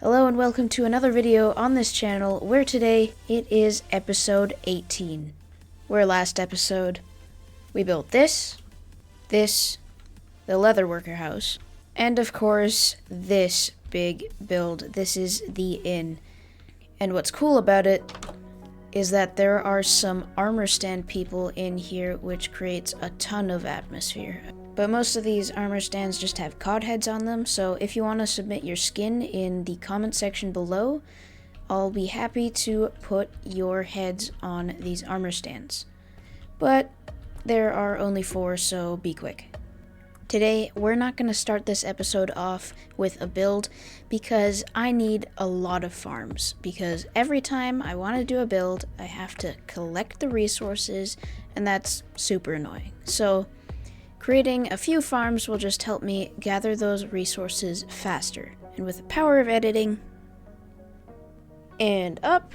Hello and welcome to another video on this channel where today it is episode 18. Where last episode we built this, the leatherworker house, and of course this big build. This is the inn. And what's cool about it is that there are some armor stand people in here, which creates a ton of atmosphere. But most of these armor stands just have cod heads on them, so if you want to submit your skin in the comment section below, I'll be happy to put your heads on these armor stands. But there are only 4, so be quick. Today, we're not going to start this episode off with a build because I need a lot of farms. Because every time I want to do a build, I have to collect the resources, and that's super annoying. So, creating a few farms will just help me gather those resources faster. And with the power of editing, and up,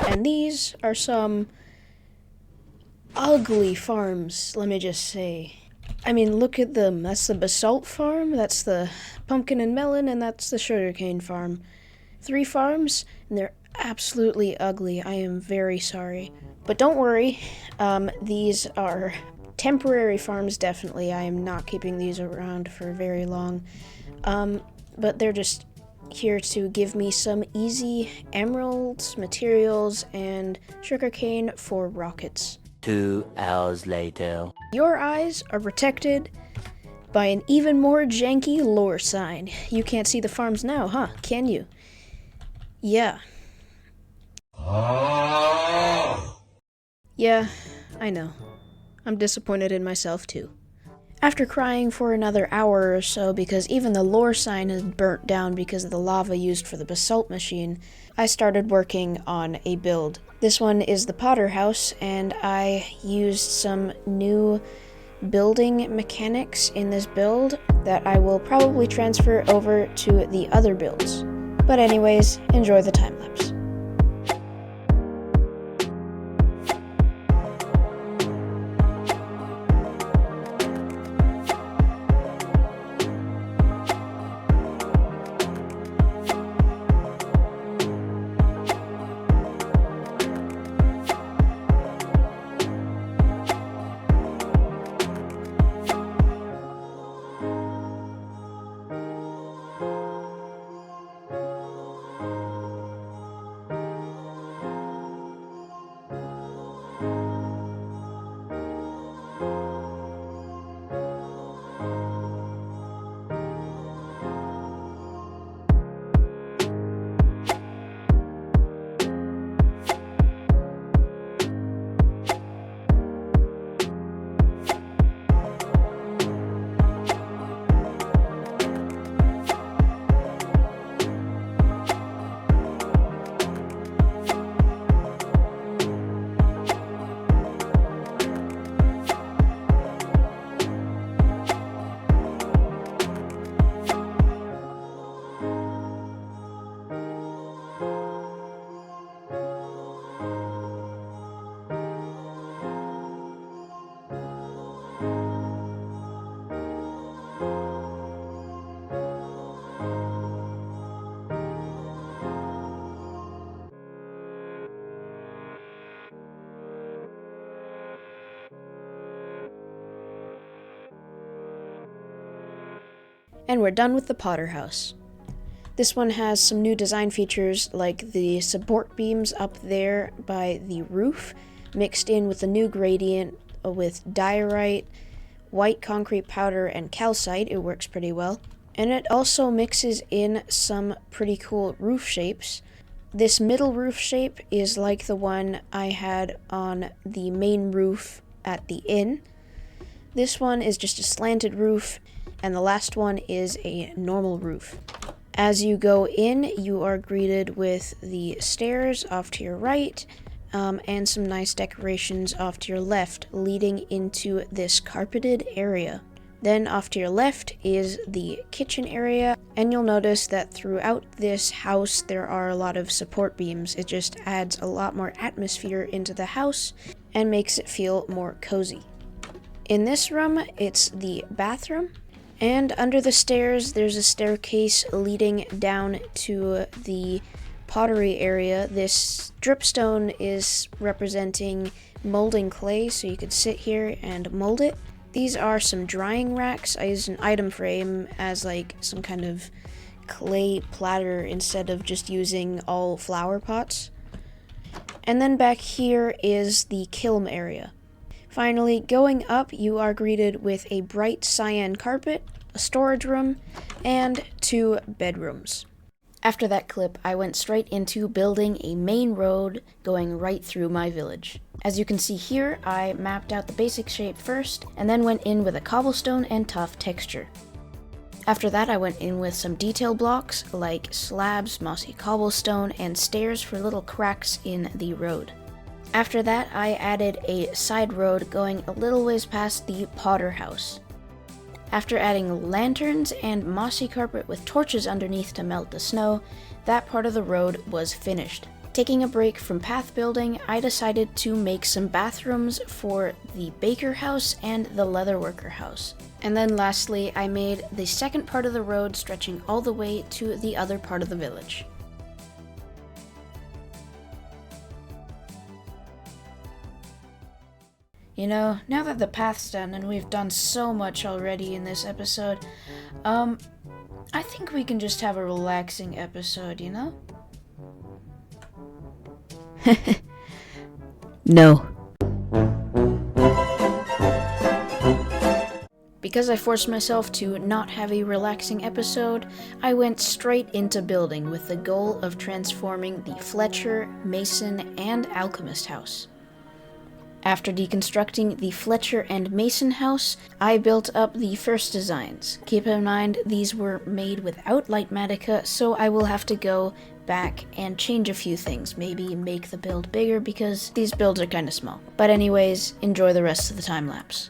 and these are some ugly farms, let me just say. I mean, look at them. That's the basalt farm, that's the pumpkin and melon, and that's the sugarcane farm. 3 farms, and they're absolutely ugly. I am very sorry. But don't worry, these are temporary farms, definitely. I am not keeping these around for very long. But they're just here to give me some easy emeralds, materials, and sugarcane for rockets. 2 hours later. Your eyes are protected by an even more janky lore sign. You can't see the farms now, huh? Can you? Yeah. Yeah, I know. I'm disappointed in myself too. After crying for another hour or so because even the lore sign is burnt down because of the lava used for the basalt machine, I started working on a build. This one is the Potter House, and I used some new building mechanics in this build that I will probably transfer over to the other builds. But anyways, enjoy the time lapse. And we're done with the Potter House. This one has some new design features like the support beams up there by the roof, mixed in with the new gradient with diorite, white concrete powder, and calcite. It works pretty well. And it also mixes in some pretty cool roof shapes. This middle roof shape is like the one I had on the main roof at the inn. This one is just a slanted roof, and the last one is a normal roof. As you go in, you are greeted with the stairs off to your right, and some nice decorations off to your left, leading into this carpeted area. Then off to your left is the kitchen area, and you'll notice that throughout this house there are a lot of support beams. It just adds a lot more atmosphere into the house and makes it feel more cozy. In this room, it's the bathroom, And under the stairs, there's a staircase leading down to the pottery area. This dripstone is representing molding clay, so you could sit here and mold it. These are some drying racks. I used an item frame as like some kind of clay platter instead of just using all flower pots. And then back here is the kiln area. Finally, going up, you are greeted with a bright cyan carpet, a storage room, and 2 bedrooms. After that clip, I went straight into building a main road going right through my village. As you can see here, I mapped out the basic shape first, and then went in with a cobblestone and tuff texture. After that, I went in with some detail blocks, like slabs, mossy cobblestone, and stairs for little cracks in the road. After that, I added a side road going a little ways past the Potter house. After adding lanterns and mossy carpet with torches underneath to melt the snow, that part of the road was finished. Taking a break from path building, I decided to make some bathrooms for the baker house and the leatherworker house. And then lastly, I made the second part of the road stretching all the way to the other part of the village. You know, now that the path's done and we've done so much already in this episode, I think we can just have a relaxing episode, you know? No. Because I forced myself to not have a relaxing episode, I went straight into building with the goal of transforming the Fletcher, Mason, and Alchemist house. After deconstructing the Fletcher and Mason house, I built up the first designs. Keep in mind, these were made without Lightmatica, so I will have to go back and change a few things. Maybe make the build bigger because these builds are kind of small. But anyways, enjoy the rest of the time lapse.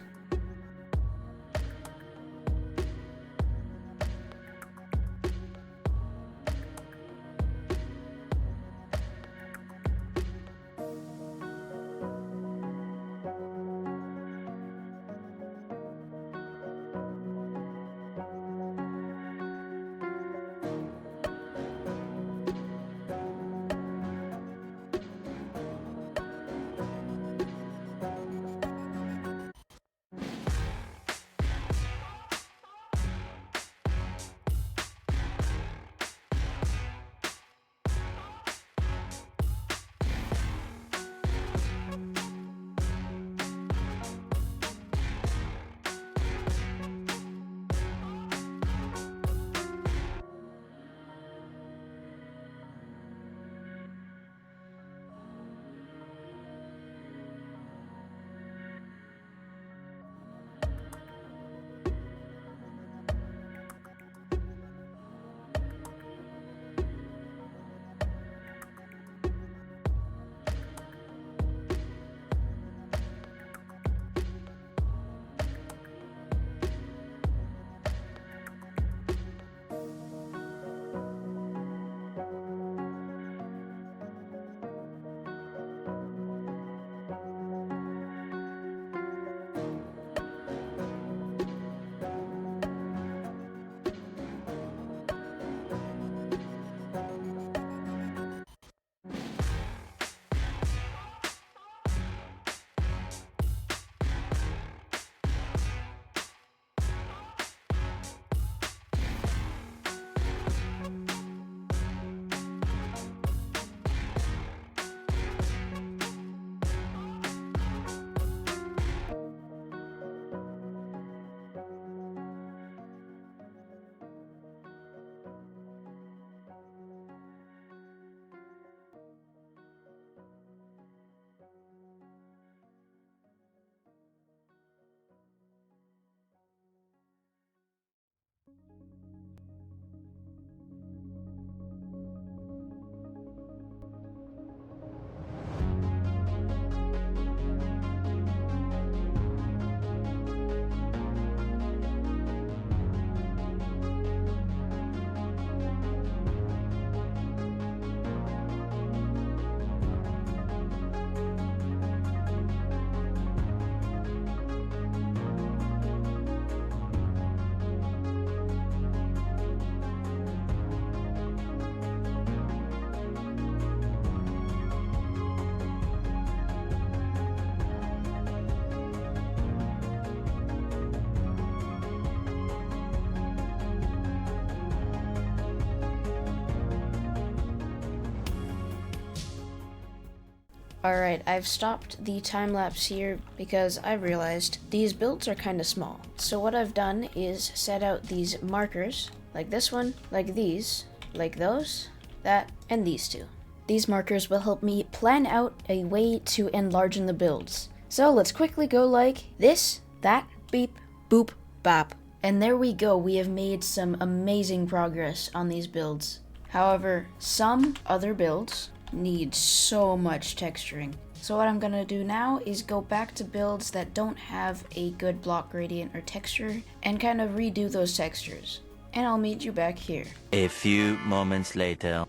Alright, I've stopped the time lapse here because I realized these builds are kind of small. So what I've done is set out these markers, like this one, like these, like those, that, and these two. These markers will help me plan out a way to enlarge the builds. So let's quickly go like this, that, beep, boop, bop. And there we go, we have made some amazing progress on these builds. However, some other builds need so much texturing. So what I'm gonna do now is go back to builds that don't have a good block gradient or texture and kind of redo those textures. And I'll meet you back here. A few moments later.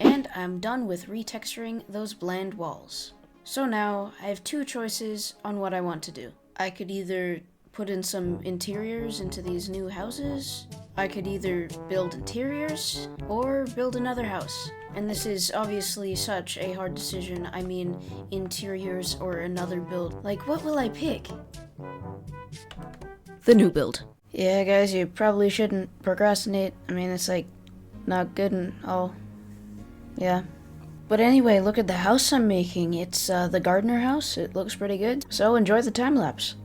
And I'm done with retexturing those bland walls. So now I have two choices on what I want to do. I could either put in some interiors into these new houses, I could either build interiors or build another house. And this is obviously such a hard decision. I mean, interiors or another build. Like, what will I pick? The new build. Yeah, guys, you probably shouldn't procrastinate. I mean, it's like not good and all. Yeah. But anyway, look at the house I'm making. It's the gardener house. It looks pretty good. So enjoy the time lapse.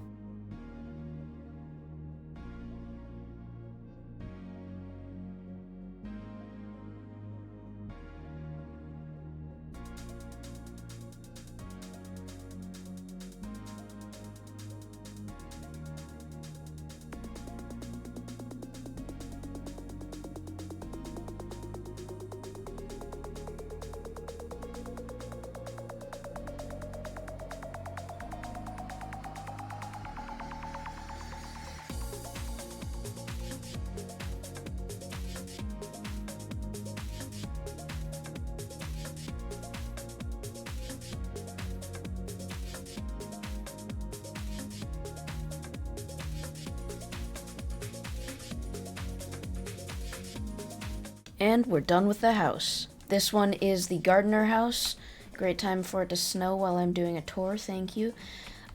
And we're done with the house. This one is the gardener house. Great time for it to snow while I'm doing a tour, thank you.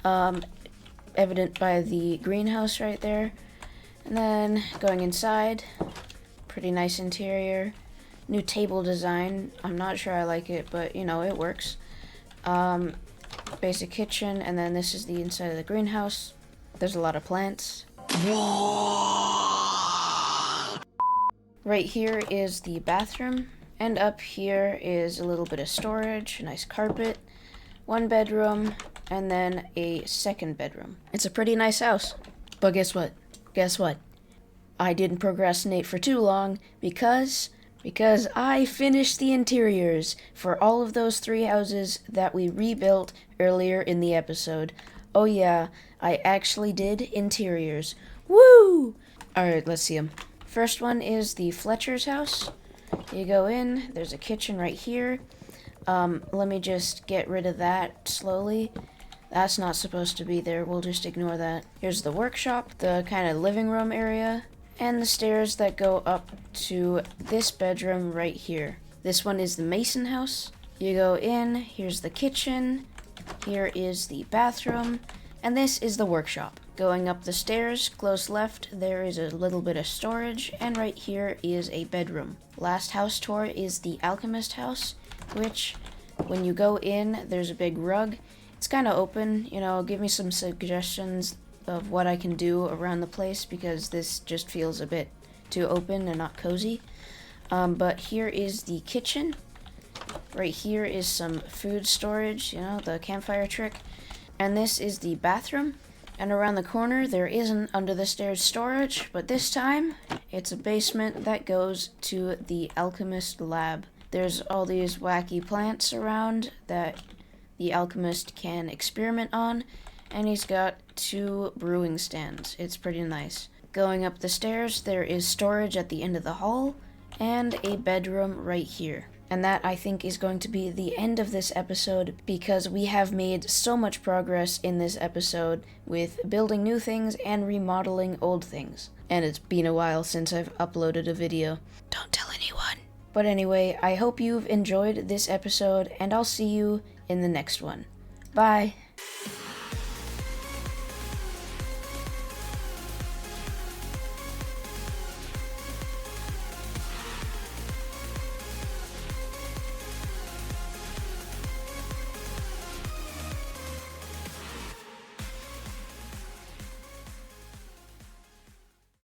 Evident by the greenhouse right there. And then going inside, pretty nice interior. New table design, I'm not sure I like it, but you know, it works. Basic kitchen, and then this is the inside of the greenhouse. There's a lot of plants. Right here is the bathroom, and up here is a little bit of storage, a nice carpet, one bedroom, and then a second bedroom. It's a pretty nice house. But guess what? Guess what? I didn't procrastinate for too long because I finished the interiors for all of those 3 houses that we rebuilt earlier in the episode. Oh yeah, I actually did interiors. Woo! Alright, let's see them. First one is the Fletcher's house. You go in, there's a kitchen right here. Let me just get rid of that slowly. That's not supposed to be there, we'll just ignore that. Here's the workshop, the kind of living room area, and the stairs that go up to this bedroom right here. This one is the Mason house. You go in, here's the kitchen, here is the bathroom, and this is the workshop. Going up the stairs, close left, there is a little bit of storage, and right here is a bedroom. Last house tour is the alchemist house, which, when you go in, there's a big rug. It's kind of open, you know, give me some suggestions of what I can do around the place, because this just feels a bit too open and not cozy. But here is the kitchen. Right here is some food storage, you know, the campfire trick. And this is the bathroom. And around the corner, there isn't under the stairs storage, but this time, it's a basement that goes to the alchemist lab. There's all these wacky plants around that the alchemist can experiment on, and he's got 2 brewing stands. It's pretty nice. Going up the stairs, there is storage at the end of the hall, and a bedroom right here. And that, I think, is going to be the end of this episode, because we have made so much progress in this episode with building new things and remodeling old things. And it's been a while since I've uploaded a video. Don't tell anyone. But anyway, I hope you've enjoyed this episode, and I'll see you in the next one. Bye!